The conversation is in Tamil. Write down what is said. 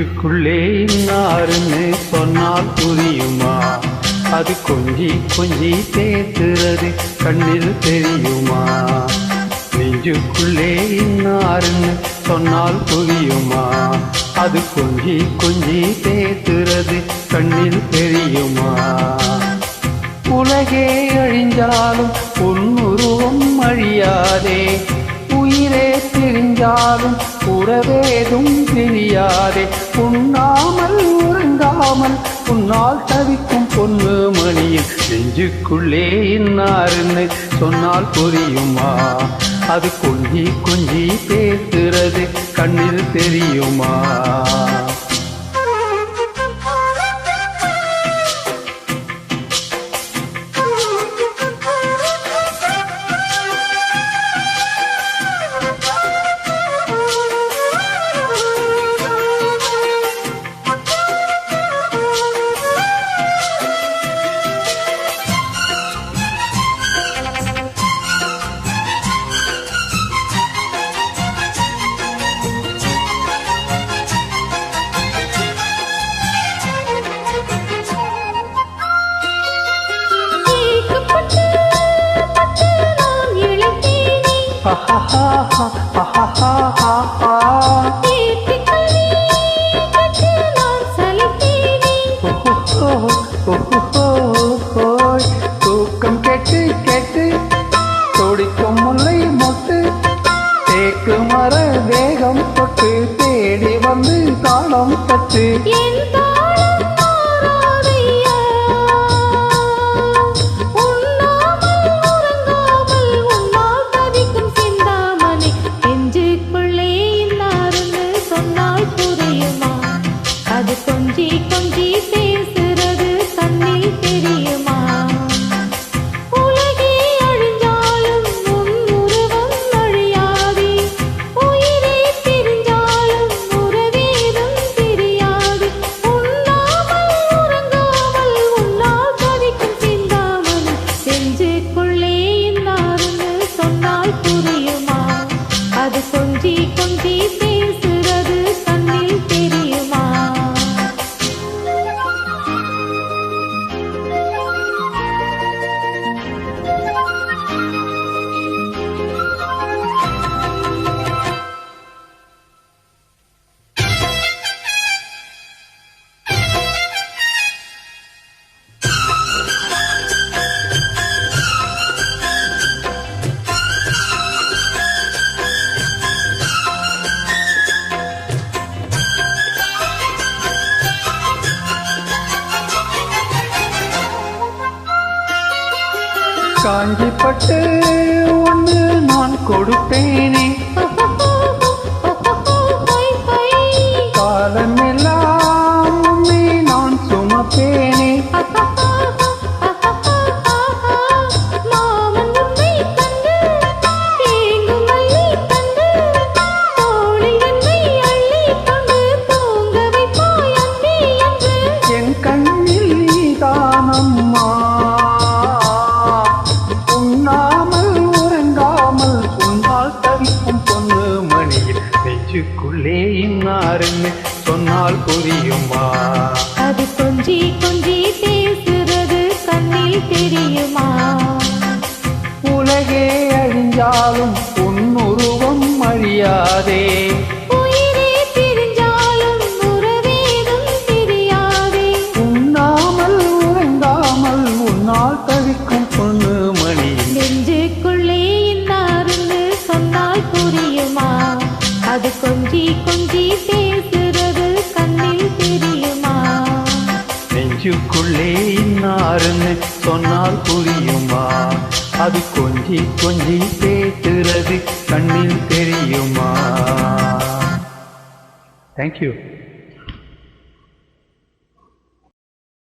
நெஞ்சுக்குள்ளே இன்னாருன்னு சொன்னால் புரியுமா? அது கொஞ்சி கொஞ்சி பேசுறது கண்ணில் தெரியுமா? நெஞ்சுக்குள்ளே இன்னாருன்னு சொன்னால் புரியுமா? அது கொஞ்சி கொஞ்சி பேசுறது கண்ணில் தெரியுமா? உலகே அழிஞ்சாலும் உன்னுருவம் அழியாதே, உயிரே பிரிஞ்சாலும் உறவேதும் தெரியாதே. உண்ணாமல் உறங்காமல் உன்னால் தவிக்கும் பொண்ணு மணியில் நெஞ்சுக்குள்ளே இன்னாருன்னு சொன்னால் புரியுமா? அது கொஞ்சி கொஞ்சி பேசுறது கண்ணில் தெரியுமா? தூக்கம் கேட்டு கேட்டு துடிக்கும் முல்லை மொட்டு, தேக்கு மர வேகம் தொட்டு தேடி வந்து தாளம் தட்டு. கொஞ்சி கொஞ்சி பேசுறது கண்ணில் தெரியுமா? உலகே அழிஞ்சாலும் உன் உருவம் அழியாதே, உயிரே பிரிஞ்சாலும் உறவேதும் தெரியாது. உண்ணாமல் உறங்காமல் உன்னால் தவிக்கும் சிந்தாமணி நெஞ்சுக்குள்ளே இன்னாருன்னு சொன்னால் புரியுமா? அது கொஞ்சி கொஞ்சி பேசுறது கண்ணில் தெரியுமா? காஞ்சிப்பட்டு ஒன்று நான் கொடுப்பேனே, காலமெல்லாம் உன்னை நான் சுமப்பேனே. என் கண்ணில் நீதானம்மா, நெஞ்சுக்குள்ளே இன்னாருன்னு சொன்னால் புரியுமா? அது கொஞ்சி கொஞ்சி பேசுறது கண்ணில் தெரியுமா? உலகே அழிஞ்சாலும் உன்னுருவம் அழியாதே, உயிரே பிரிஞ்சாலும் உறவேதும் தெரியாதே. உண்ணாமல் உறங்காமல் உன்னால் தவிக்கும் பொண்ணு மணி நெஞ்சுக்குள்ளே இன்னாருன்னு சொன்னால் புரியுமா? அது கொஞ்சி கொஞ்சி பேசுறது கண்ணில் தெரியுமா? நெஞ்சுக்குள்ளே இன்னாருன்னு சொன்னால் புரியுமா? அது கொஞ்சி கொஞ்சி பேசுறது கண்ணில் தெரியுமா? Thank you.